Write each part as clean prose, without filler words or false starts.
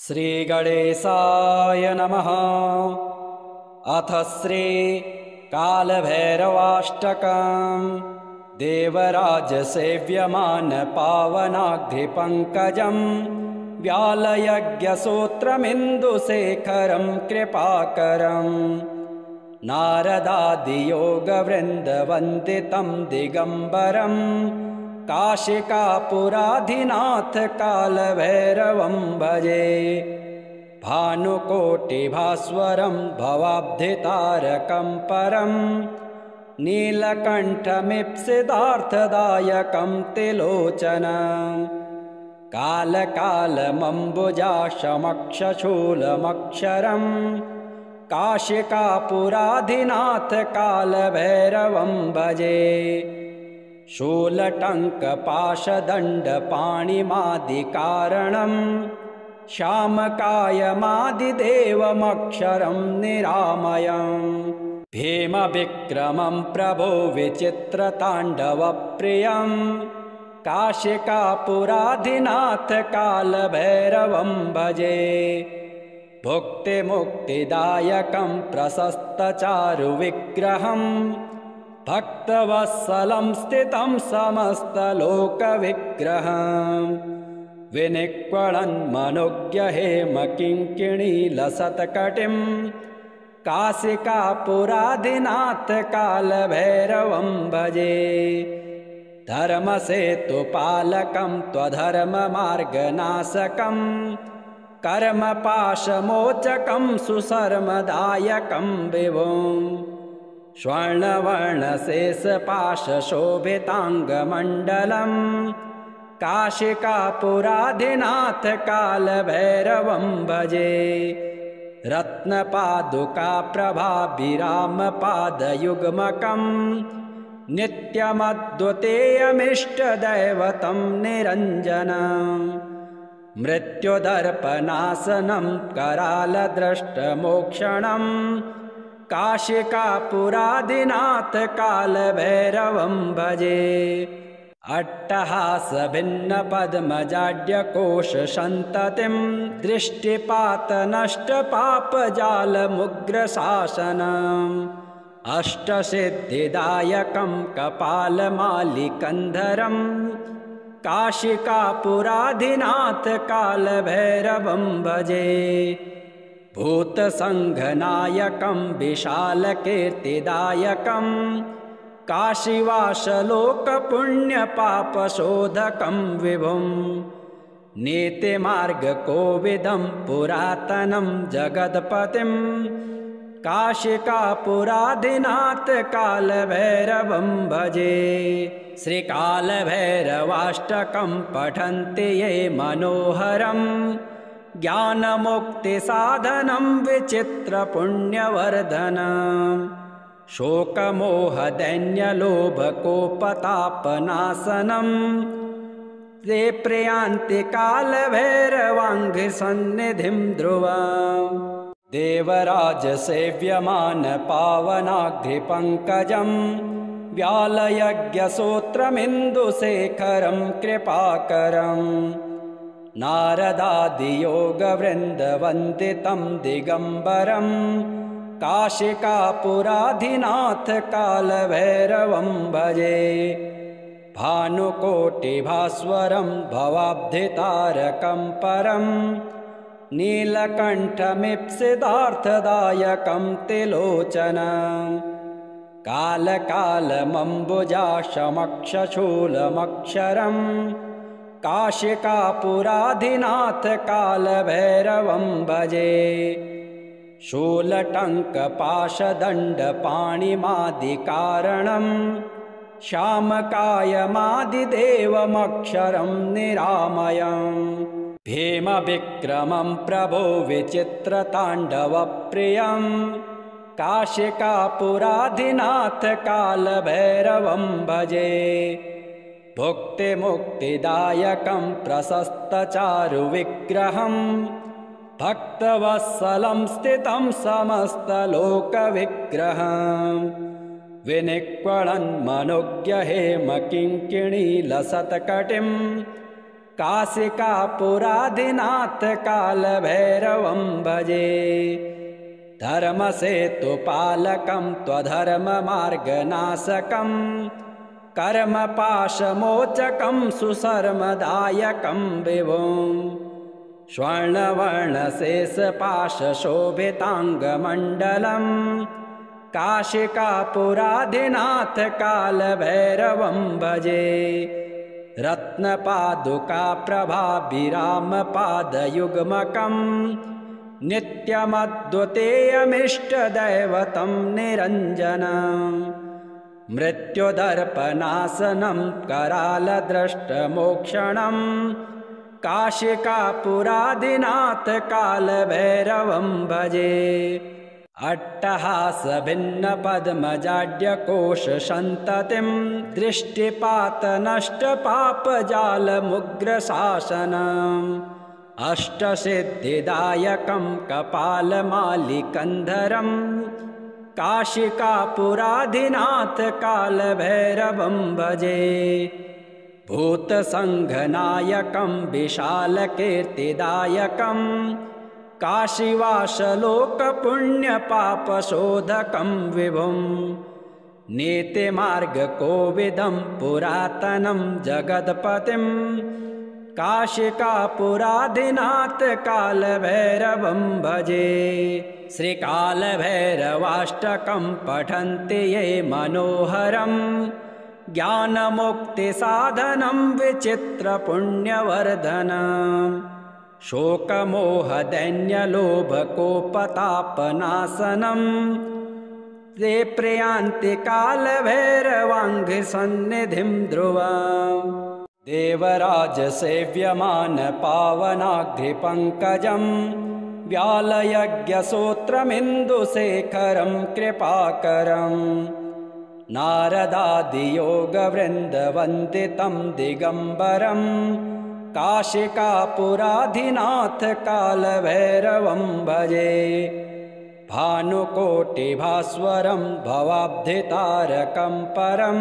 श्रीगणेशाय नमः। अथ श्री कालभैरवाष्टकम्। देवराजसेव्यमान पावनाग्निपङ्कजम् व्यालयज्ञसूत्रमिन्दुशेखरं कृपाकरम् नारदादियोगवृन्दवन्दितं दिगम्बरम् काशिकापुराधिनाथ कालभैरवं भजे। भानुकोटिभास्वरं भवाब्धितारकं परं नीलकण्ठमीप्सितार्थदायकं त्रिलोचनं कालकालमम्बुजाशमक्षशूलमक्षरम् काशिकापुराधिनाथ कालभैरवं भजे। शूलटङ्कपाशदण्डपाणिमादिकारणं श्यामकायमादिदेवमक्षरं निरामयं भीमविक्रमं प्रभो विचित्रताण्डवप्रियं काशिकापुराधिनाथ कालभैरवं भजे। भुक्तिमुक्तिदायकं प्रशस्तचारुविग्रहं भक्तवत्सलं स्थितं समस्तलोकविग्रहं विनिक्वणन्मनुज्ञहेमकिङ्किणीलसत्कटिं काशिकापुराधिनाथ कालभैरवं भजे। धर्मसेतुपालकं त्वधर्ममार्गनाशकं कर्मपाशमोचकं सुशर्मदायकं विभुं स्वर्णवर्णशेषपाशशोभिताङ्गमण्डलं काशिकापुराधिनाथ कालभैरवं भजे। रत्नपादुकाप्रभाभिरामपादयुग्मकं नित्यमद्वितीयमिष्टदैवतं निरञ्जनं मृत्युदर्पनाशनं करालदृष्टमोक्षणं काशिकापुराधिनाथ कालभैरवं भजे। अट्टहासभिन्नपद्मजाड्यकोशसन्ततिं दृष्टिपातनष्टपापजालमुग्रशासनम् अष्टसिद्धिदायकं कपालमालिकन्धरं काशिकापुराधिनाथ कालभैरवं भजे। भूतसङ्घनायकं विशालकीर्तिदायकं काशीवासलोकपुण्यपापशोधकं विभुं नीतिमार्गकोविदं पुरातनं जगत्पतिं काशिकापुराधिनाथ कालभैरवं भजे। श्रीकालभैरवाष्टकं पठन्ति ये मनोहरं ज्ञानमुक्तिसाधनं विचित्रपुण्यवर्धनम् शोकमोहदैन्यलोभकोपतापनाशनं ते प्रयान्ति कालभैरवाङ्घ्रिसन्निधिं ध्रुवम् देवराजसेव्यमान पावनाग्निपङ्कजं व्यालयज्ञसूत्रमिन्दुशेखरं कृपाकरं नारदादियोगवृन्दवन्दितं दिगम्बरं काशिकापुराधिनाथ कालभैरवं भजे। भानुकोटिभास्वरं भवाब्धितारकं परं नीलकण्ठमीप्सितार्थदायकं त्रिलोचनं कालकालमम्बुजाशमक्षशूलमक्षरं काशिकापुराधिनाथ कालभैरवं भजे। शूलटङ्कपाशदण्डपाणिमादिकारणं श्यामकायमादिदेवमक्षरं निरामयं भीमविक्रमं प्रभो विचित्रताण्डवप्रियं काशिकापुराधिनाथ कालभैरवं भजे। भुक्तिमुक्तिदायकं प्रशस्तचारुविग्रहं भक्तवत्सलं स्थितं समस्तलोकविग्रहं विनिक्वणन्मनुज्ञहेमकिङ्किणीलसत्कटिं काशिकापुराधिनाथ कालभैरवं भजे। धर्मसेतुपालकं त्वधर्ममार्गनाशकं कर्मपाशमोचकं सुशर्मदायकं विभुं। स्वर्णवर्णशेषपाशशोभिताङ्गमण्डलं काशिकापुराधिनाथ कालभैरवं भजे। रत्नपादुकाप्रभाभिरामपादयुग्मकं नित्यमद्वितीयमिष्टदैवतं निरञ्जनम्। मृत्युदर्पनाशनं करालद्रष्टमोक्षणं काशिकापुराधिनाथ कालभैरवं भजे। अट्टहासभिन्नपद्मजाड्यकोशसन्ततिं दृष्टिपातनष्टपापजालमुग्रशासनम्। अष्टसिद्धिदायकं कपालमालिकन्धरं काशिकापुराधिनाथ कालभैरवं भजे। भूतसङ्घनायकं विशालकीर्तिदायकं काशीवासलोकपुण्यपापशोधकं विभुं। नीतिमार्गकोविदं पुरातनं जगत्पतिं काशिकापुराधिनाथ कालभैरवं भजे। श्रीकालभैरवाष्टकं पठन्ति ये मनोहरं ज्ञानमुक्तिसाधनं विचित्रपुण्यवर्धनम्। शोकमोहदैन्यलोभकोपतापनाशनं ते प्रयान्ति कालभैरवाङ्घ्रिसन्निधिं ध्रुवम्। देवराजसेव्यमानपावनाघ्रिपङ्कजं व्यालयज्ञसूत्रमिन्दुशेखरं कृपाकरं। नारदादियोगवृन्दवन्दितं दिगम्बरं काशिकापुराधिनाथ कालभैरवं भजे। भानुकोटिभास्वरं भवाब्धितारकं परं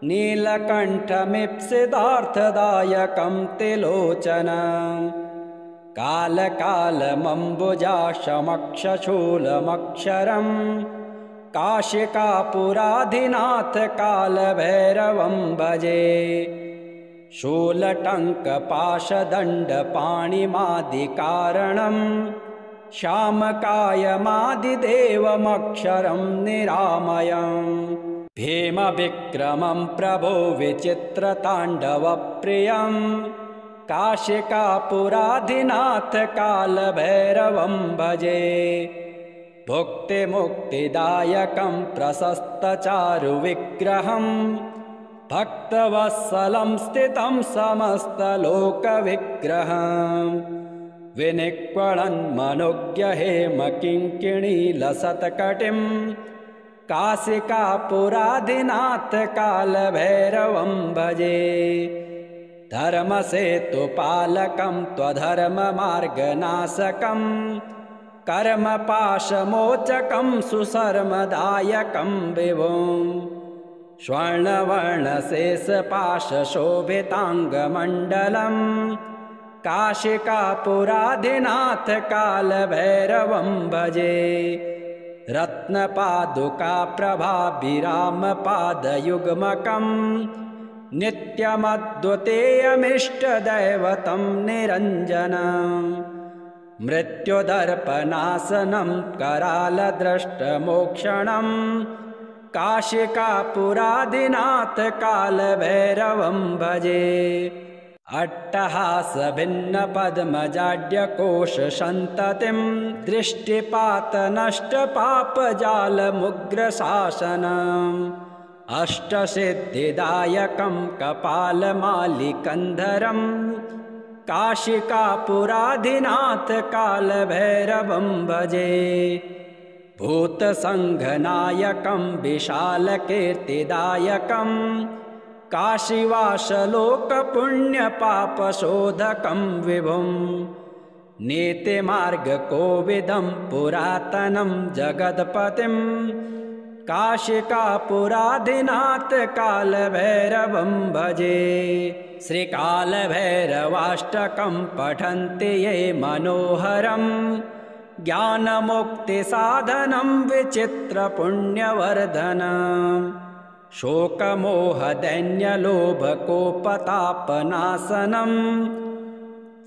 नीलकण्ठमीप्सितार्थदायकं त्रिलोचनं। कालकालमम्बुजाशमक्षशूलमक्षरं काशिकापुराधिनाथ कालभैरवं भजे। शूलटङ्कपाशदण्डपाणिमादिकारणं श्यामकायमादिदेवमक्षरं निरामयम्। भीमविक्रमं प्रभो विचित्रताण्डवप्रियं काशिकापुराधिनाथ कालभैरवं भजे। भुक्तिमुक्तिदायकं प्रशस्तचारुविग्रहं भक्तवत्सलं स्थितं समस्तलोकविग्रहं। विनिक्वणन्मनुज्ञहेमकिङ्किणीलसत्कटिं काशिकापुराधिनाथ कालभैरवं भजे। धर्मसेतुपालकं त्वधर्ममार्गनाशकं कर्मपाशमोचकं सुशर्मदायकं विभुं। स्वर्णवर्णशेषपाशशोभिताङ्गमण्डलं काशिकापुराधिनाथ कालभैरवं भजे। रत्नपादुकाप्रभाभिरामपादयुग्मकं नित्यमद्वितीयमिष्टदैवतं निरञ्जनम्। मृत्युदर्पनाशनं करालद्रष्टमोक्षणं काशिकापुराधिनाथ कालभैरवं भजे। अट्टहासभिन्नपद्मजाड्यकोशसन्ततिं दृष्टिपातनष्टपापजालमुग्रशासनम्। अष्टसिद्धिदायकं कपालमालिकन्धरं काशिकापुराधिनाथ कालभैरवं भजे। भूतसङ्घनायकं विशालकीर्तिदायकं काशीवासलोकपुण्यपापशोधकं विभुं। नीतिमार्गकोविदं पुरातनं जगत्पतिं काशिकापुराधिनाथ कालभैरवं भजे। श्रीकालभैरवाष्टकं पठन्ति ये मनोहरम् ज्ञानमुक्तिसाधनं विचित्रपुण्यवर्धनम् शोकमोहदैन्यलोभकोपतापनाशनम्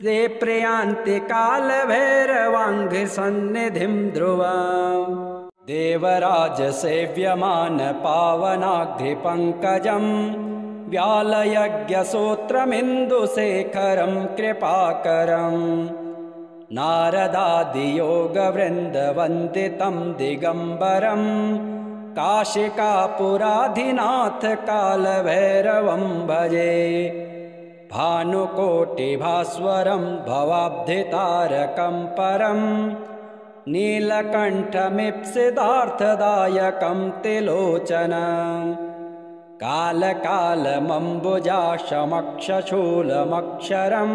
ते प्रयान्ति कालभैरवाङ्घ्रिसन्निधिं ध्रुवम् देवराजसेव्यमानपावनाघ्रिपङ्कजम् व्यालयज्ञसूत्रमिन्दुशेखरं कृपाकरम् नारदादियोगवृन्दवन्दितं दिगम्बरम् काशिकापुराधिनाथ कालभैरवं भजे भानुकोटिभास्वरं भवाब्धितारकं परं नीलकण्ठमीप्सितार्थदायकं त्रिलोचनं कालकालमम्बुजाशमक्षशूलमक्षरं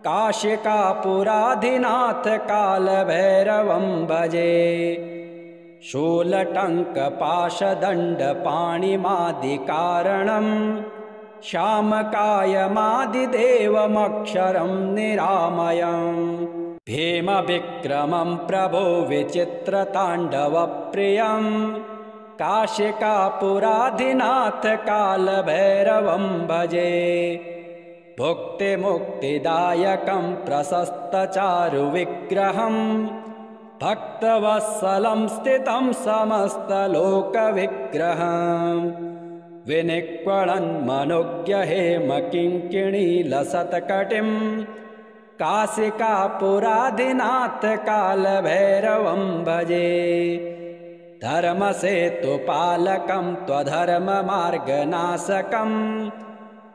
काशिकापुराधिनाथ कालभैरवं भजे शूलटङ्कपाशदण्डपाणिमादिकारणं श्यामकायमादिदेवमक्षरं निरामयं भीमविक्रमं प्रभो विचित्रताण्डवप्रियं काशिकापुराधिनाथ कालभैरवं भजे भुक्तिमुक्तिदायकं प्रशस्तचारुविग्रहं भक्तवत्सलं स्थितं समस्तलोकविग्रहं विनिक्वणन्मनुज्ञहेमकिङ्किणीलसत्कटिं काशिकापुराधिनाथ कालभैरवं भजे धर्मसेतुपालकं त्वधर्ममार्गनाशकं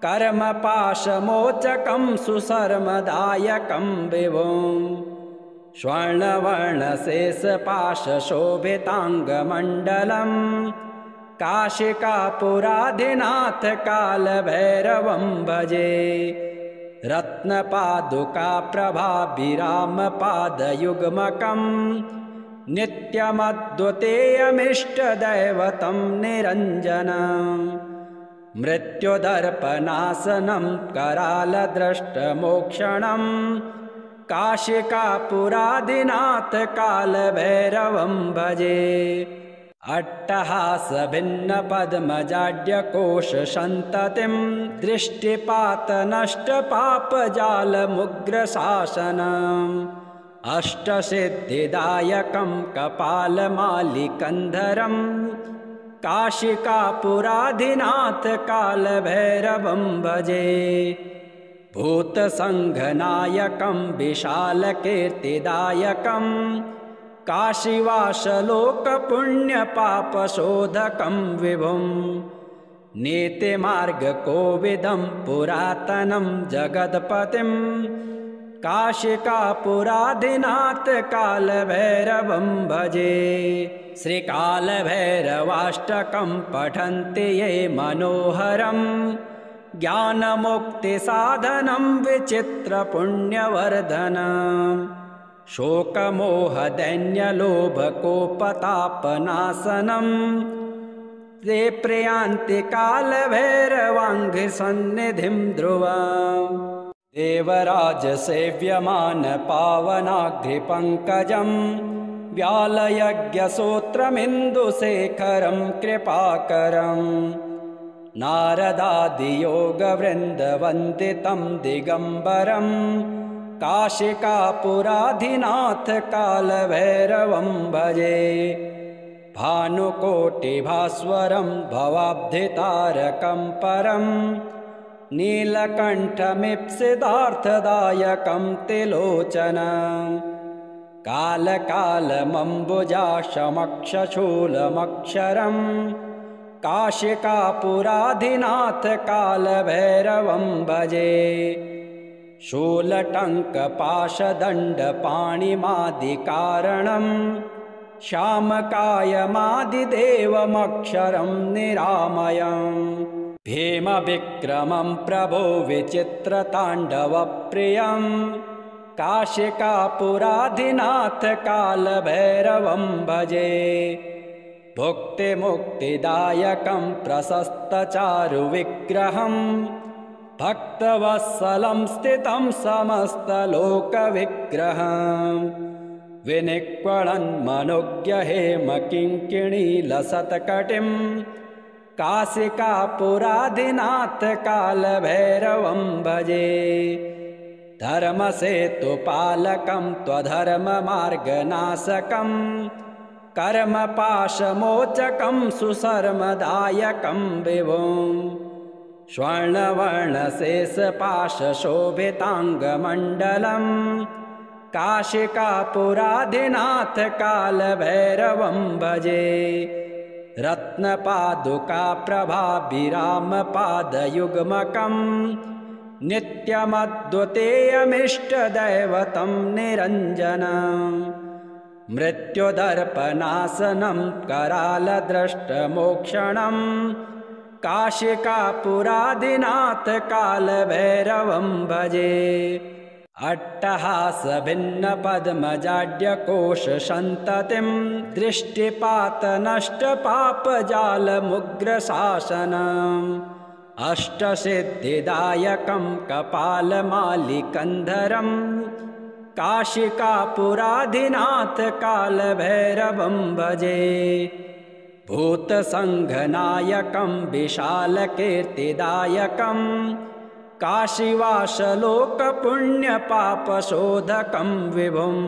कर्मपाशमोचकं सुशर्मदायकं विभुम् स्वर्णवर्णशेषपाशशोभिताङ्गमण्डलं काशिकापुराधिनाथ कालभैरवं भजे रत्नपादुकाप्रभाभिरामपादयुग्मकं नित्यमद्वितीयमिष्टदैवतं निरञ्जनम् मृत्युदर्पनाशनं करालद्रष्टमोक्षणं काशिकापुराधिनाथ कालभैरवं भजे अट्टहासभिन्नपद्मजाड्यकोशसन्ततिं दृष्टिपातनष्टपापजालमुग्रशासनम् अष्टसिद्धिदायकं कपालमालिकन्धरं काशिकापुराधिनाथ कालभैरवं भजे भूतसङ्घनायकं विशालकीर्तिदायकं काशीवासलोकपुण्यपापशोधकं विभुं नीतिमार्गकोविदं पुरातनं जगत्पतिं काशिकापुराधिनाथ कालभैरवं भजे श्रीकालभैरवाष्टकं पठन्ति ये मनोहरम् ज्ञानमुक्तिसाधनं विचित्रपुण्यवर्धनम् शोकमोहदैन्यलोभकोपतापनाशनम् ते प्रयान्ति कालभैरवाङ्घ्रिसन्निधिं ध्रुवम् देवराजसेव्यमानपावनाघ्रिपङ्कजं व्यालयज्ञसूत्रमिन्दुशेखरं कृपाकरम् नारदादियोगवृन्दवन्दितं दिगम्बरं काशिकापुराधिनाथ कालभैरवं भजे भानुकोटिभास्वरं भवाब्धितारकं परं नीलकण्ठमीप्सितार्थदायकं त्रिलोचनं कालकालमम्बुजाशमक्षशूलमक्षरम् काशिकापुराधिनाथ कालभैरवं भजे शूलटङ्कपाशदण्डपाणिमादिकारणं श्यामकायमादिदेवमक्षरं निरामयं भीमविक्रमं प्रभो विचित्रताण्डवप्रियं काशिकापुराधिनाथ कालभैरवं भजे भुक्तिमुक्तिदायकं प्रशस्तचारुविग्रहं भक्तवत्सलं स्थितं समस्तलोकविग्रहं विनिक्वणन्मनुज्ञहेमकिङ्किणीलसत्कटिं काशिकापुराधिनाथ कालभैरवं भजे। धर्मसेतुपालकं त्वधर्ममार्गनाशकं कर्मपाशमोचकं सुशर्मदायकं विभुं स्वर्णवर्णशेषपाशशोभिताङ्गमण्डलं काशिकापुराधिनाथ कालभैरवं भजे। रत्नपादुकाप्रभाभिरामपादयुग्मकं नित्यमद्वितीयमिष्टदैवतं निरञ्जनं मृत्युदर्पनाशनं करालद्रष्टमोक्षणं काशिकापुराधिनाथ कालभैरवं भजे। अट्टहासभिन्नपद्मजाड्यकोशसन्ततिं दृष्टिपातनष्टपापजालमुग्रशासनम् अष्टसिद्धिदायकं कपालमालिकन्धरं काशिकापुराधिनाथ कालभैरवं भजे। भूतसङ्घनायकं विशालकीर्तिदायकं काशीवासलोकपुण्यपापशोधकं विभुं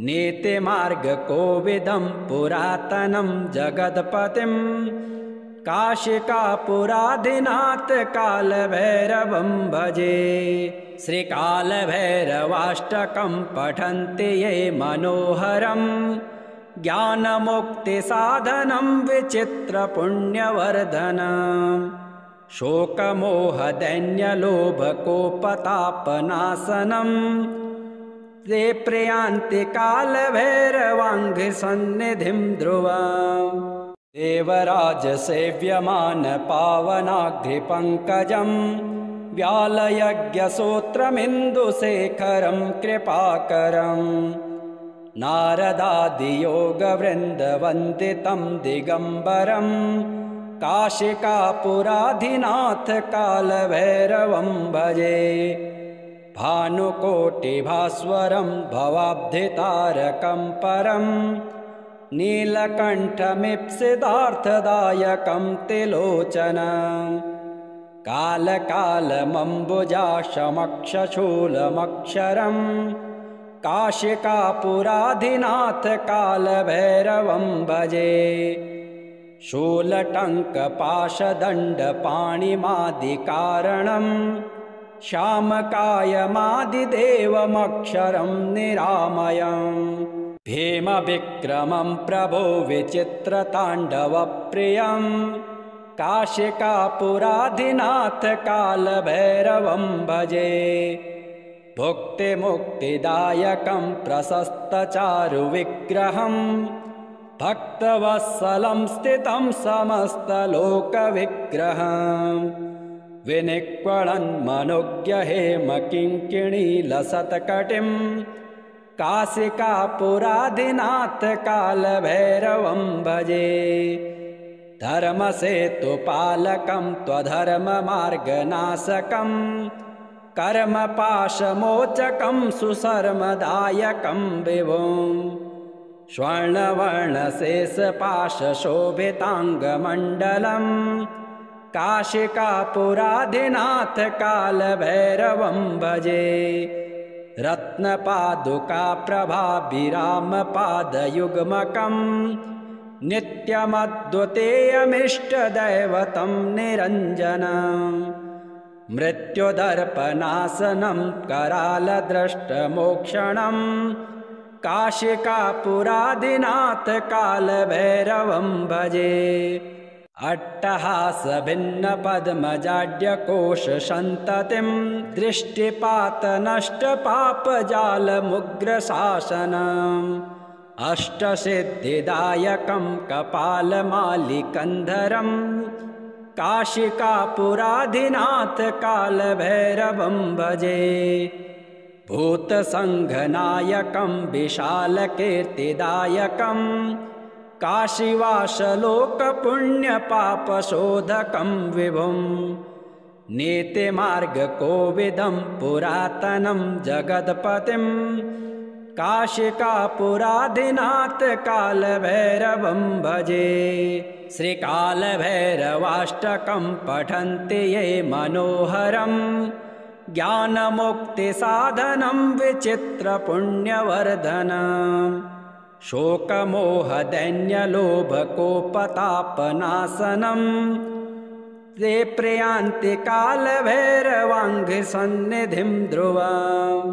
नीतिमार्गकोविदं पुरातनं जगत्पतिं काशिकापुराधिनाथ कालभैरवं भजे। श्रीकालभैरवाष्टकं पठन्ति ये मनोहरं ज्ञानमुक्तिसाधनं विचित्रपुण्यवर्धनम् शोकमोहदैन्यलोभकोपतापनाशनं ते प्रयान्ति कालभैरवाङ्घ्रिसन्निधिं ध्रुवम् देवराजसेव्यमानपावनाघ्रिपङ्कजं व्यालयज्ञसूत्रमिन्दुशेखरं कृपाकरं नारदादियोगवृन्दवन्दितं दिगम्बरं काशिकापुराधिनाथ कालभैरवं भजे। भानुकोटिभास्वरं भवाब्धितारकं परं नीलकण्ठमीप्सितार्थदायकं त्रिलोचनं कालकालमम्बुजाशमक्षशूलमक्षरं काशिकापुराधिनाथ कालभैरवं भजे। शूलटङ्कपाशदण्डपाणिमादिकारणं श्यामकायमादिदेवमक्षरं निरामयं भीमविक्रमं प्रभो विचित्रताण्डवप्रियं काशिकापुराधिनाथ कालभैरवं भजे। भुक्तिमुक्तिदायकं प्रशस्तचारुविग्रहं भक्तवत्सलं स्थितं समस्तलोकविग्रहं विनिक्वणन्मनुज्ञहेमकिङ्किणीलसत्कटिं काशिकापुराधिनाथ कालभैरवं भजे। धर्मसेतुपालकं त्वधर्ममार्गनाशकं कर्मपाशमोचकं सुशर्मदायकं विभुं स्वर्णवर्णशेषपाशशोभिताङ्गमण्डलं काशिकापुराधिनाथ कालभैरवं भजे। रत्नपादुकाप्रभाभिरामपादयुग्मकं नित्यमद्वितीयमिष्टदैवतं निरञ्जनं मृत्युदर्पनाशनं करालद्रष्टमोक्षणं काशिकापुराधिनाथ कालभैरवं भजे। अट्टहासभिन्नपद्मजाड्यकोशसन्ततिं दृष्टिपातनष्टपापजालमुग्रशासनम् अष्टसिद्धिदायकं कपालमालिकन्धरं काशिकापुराधिनाथ कालभैरवं भजे। भूतसङ्घनायकं विशालकीर्तिदायकं काशीवासलोकपुण्यपापशोधकं विभुं नीतिमार्गकोविदं पुरातनं जगत्पतिं काशिकापुराधिनाथ कालभैरवं भजे। श्रीकालभैरवाष्टकं पठन्ति ये मनोहरं ज्ञानमुक्तिसाधनं विचित्रपुण्यवर्धनम्। शोकमोहदैन्यलोभकोपतापनाशनं ते प्रयान्ति कालभैरवाङ्घ्रिसन्निधिं ध्रुवम्।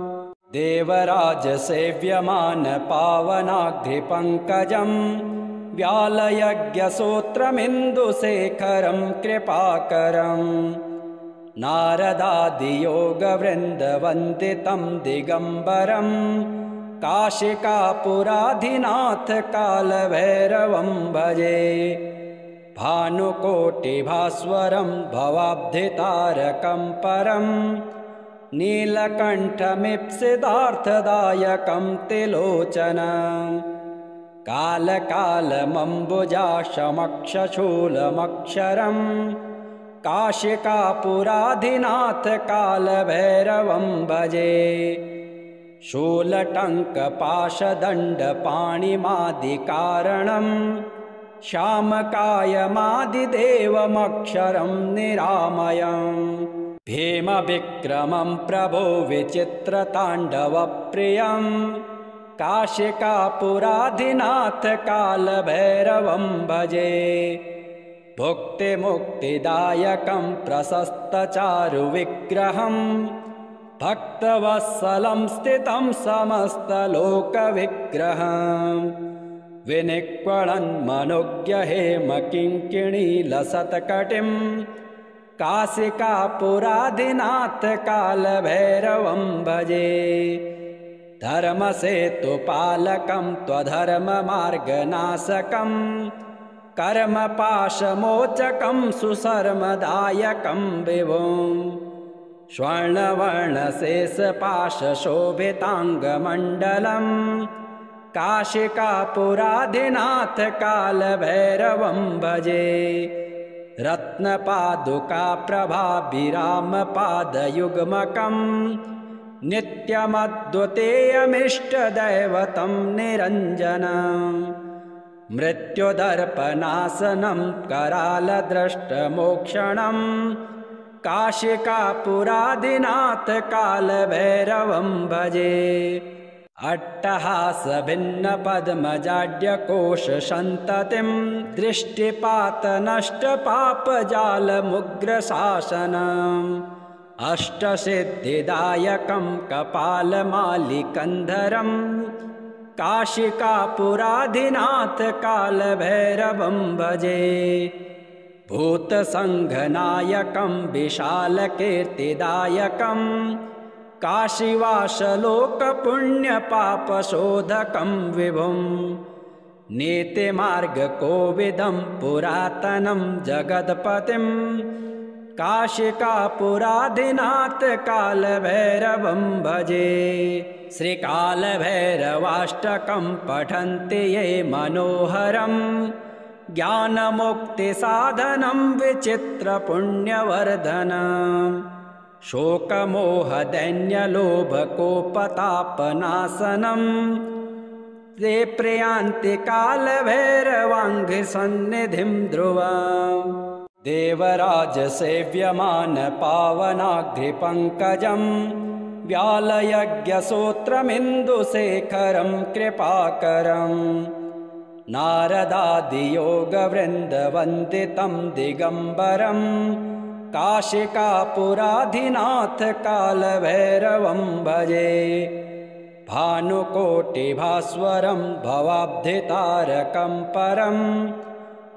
देवराजसेव्यमानपावनाघ्रिपङ्कजं व्यालयज्ञसूत्रमिन्दुशेखरं कृपाकरम्। नारदादियोगवृन्दवन्दितं दिगम्बरं काशिकापुराधिनाथ कालभैरवं भजे। भानुकोटिभास्वरं भवाब्धितारकं परं नीलकण्ठमीप्सितार्थदायकं त्रिलोचनं। कालकालमम्बुजाशमक्षशूलमक्षरं काशिकापुराधिनाथ कालभैरवं भजे। शूलटङ्कपाशदण्डपाणिमादिकारणं श्यामकायमादिदेवमक्षरं निरामयम्। भीमविक्रमं प्रभो विचित्रताण्डवप्रियं काशिकापुराधिनाथ कालभैरवं भजे। भुक्तिमुक्तिदायकं प्रशस्तचारुविग्रहं भक्तवत्सलं स्थितं समस्तलोकविग्रहं। विनिक्वणन्मनुज्ञहेमकिङ्किणीलसत्कटिं काशिकापुराधिनाथ कालभैरवं भजे। धर्मसेतुपालकं त्वधर्ममार्गनाशकं कर्मपाशमोचकं सुशर्मदायकं विभुं। स्वर्णवर्णशेषपाशशोभिताङ्गमण्डलं काशिकापुराधिनाथ कालभैरवं भजे। रत्नपादुकाप्रभाभिरामपादयुग्मकं नित्यमद्वितीयमिष्टदैवतं निरञ्जनम्। मृत्युदर्पनाशनं करालद्रष्टमोक्षणं काशिकापुराधिनाथ कालभैरवं भजे। अट्टहासभिन्नपद्मजाड्यकोशसन्ततिं दृष्टिपातनष्टपापजालमुग्रशासनम्। अष्टसिद्धिदायकं कपालमालिकन्धरं काशिकापुराधिनाथ कालभैरवं भजे। भूतसङ्घनायकं विशालकीर्तिदायकं काशीवासलोकपुण्यपापशोधकं विभुं। नीतिमार्गकोविदं पुरातनं जगत्पतिं काशिकापुराधिनाथ कालभैरवं भजे। श्रीकालभैरवाष्टकं पठन्ति ये मनोहरं ज्ञानमुक्तिसाधनं विचित्रपुण्यवर्धनम्। शोकमोहदैन्यलोभकोपतापनाशनं ते प्रयान्ति कालभैरवाङ्घ्रिसन्निधिं ध्रुवम्। देवराजसेव्यमानपावनाघ्रिपङ्कजं व्यालयज्ञसूत्रमिन्दुशेखरं कृपाकरम्। नारदादियोगवृन्दवन्दितं दिगम्बरं काशिकापुराधिनाथ कालभैरवं भजे। भानुकोटिभास्वरं भवाब्धितारकं परं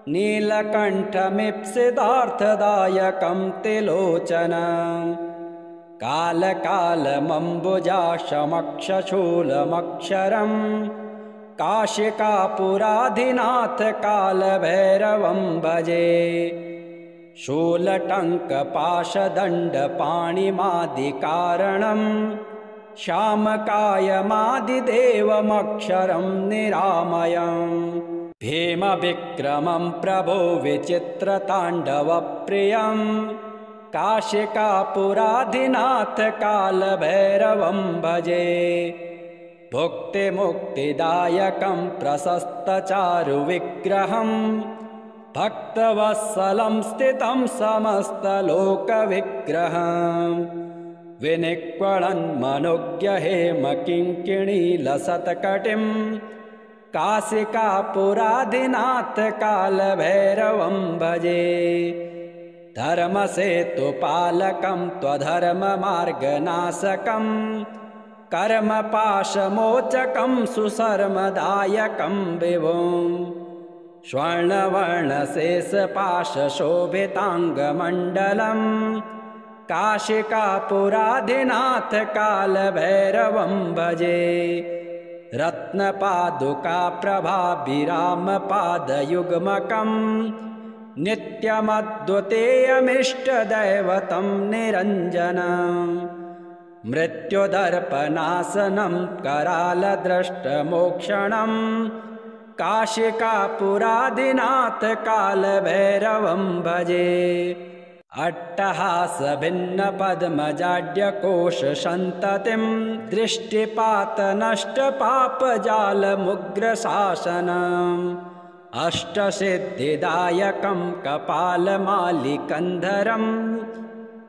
नीलकण्ठमीप्सितार्थदायकं त्रिलोचनं। कालकालमम्बुजाशमक्षशूलमक्षरं काशिकापुराधिनाथ कालभैरवं भजे। शूलटङ्कपाशदण्डपाणिमादिकारणं श्यामकायमादिदेवमक्षरं निरामयम्। भीमविक्रमं प्रभो विचित्रताण्डवप्रियं काशिकापुराधिनाथ कालभैरवं भजे। भुक्तिमुक्तिदायकं प्रशस्तचारुविग्रहं भक्तवत्सलं स्थितं समस्तलोकविग्रहं विनिक्वळन्मनुज्ञहेमकिङ्किणीलसत्कटिं काशिकापुराधिनाथ कालभैरवं भजे। धर्मसेतुपालकं त्वधर्ममार्गनाशकं कर्मपाशमोचकं सुशर्मदायकं विभुं स्वर्णवर्णशेषपाशशोभिताङ्गमण्डलं काशिकापुराधिनाथ कालभैरवं भजे। रत्नपादुकाप्रभाभिरामपादयुग्मकं नित्यमद्वितीयमिष्टदैवतं निरञ्जनम् मृत्युदर्पनाशनं करालद्रष्टमोक्षणं काशिकापुराधिनाथ कालभैरवं भजे। अट्टहासभिन्नपद्मजाड्यकोशसन्ततिं दृष्टिपातनष्टपापजालमुग्रशासनम् अष्टसिद्धिदायकं कपालमालिकन्धरं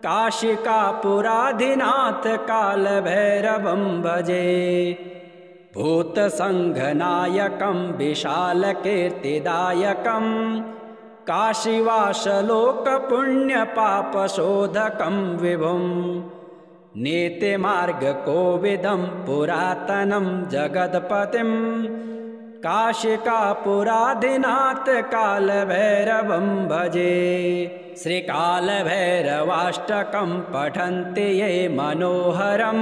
काशिकापुराधिनाथ कालभैरवं भजे। भूतसङ्घनायकं विशालकीर्तिदायकं काशीवासलोकपुण्यपापशोधकं विभुं नीतिमार्गकोविदं पुरातनं जगत्पतिं काशिकापुराधिनाथ कालभैरवं भजे। श्रीकालभैरवाष्टकं पठन्ति ये मनोहरं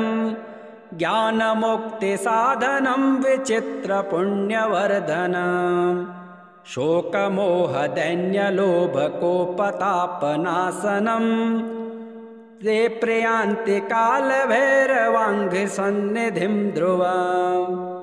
ज्ञानमुक्तिसाधनं विचित्रपुण्यवर्धनम् शोकमोहदैन्यलोभकोपतापनाशनं ते प्रयान्ति कालभैरवाङ्घ्रिसन्निधिं ध्रुवम्।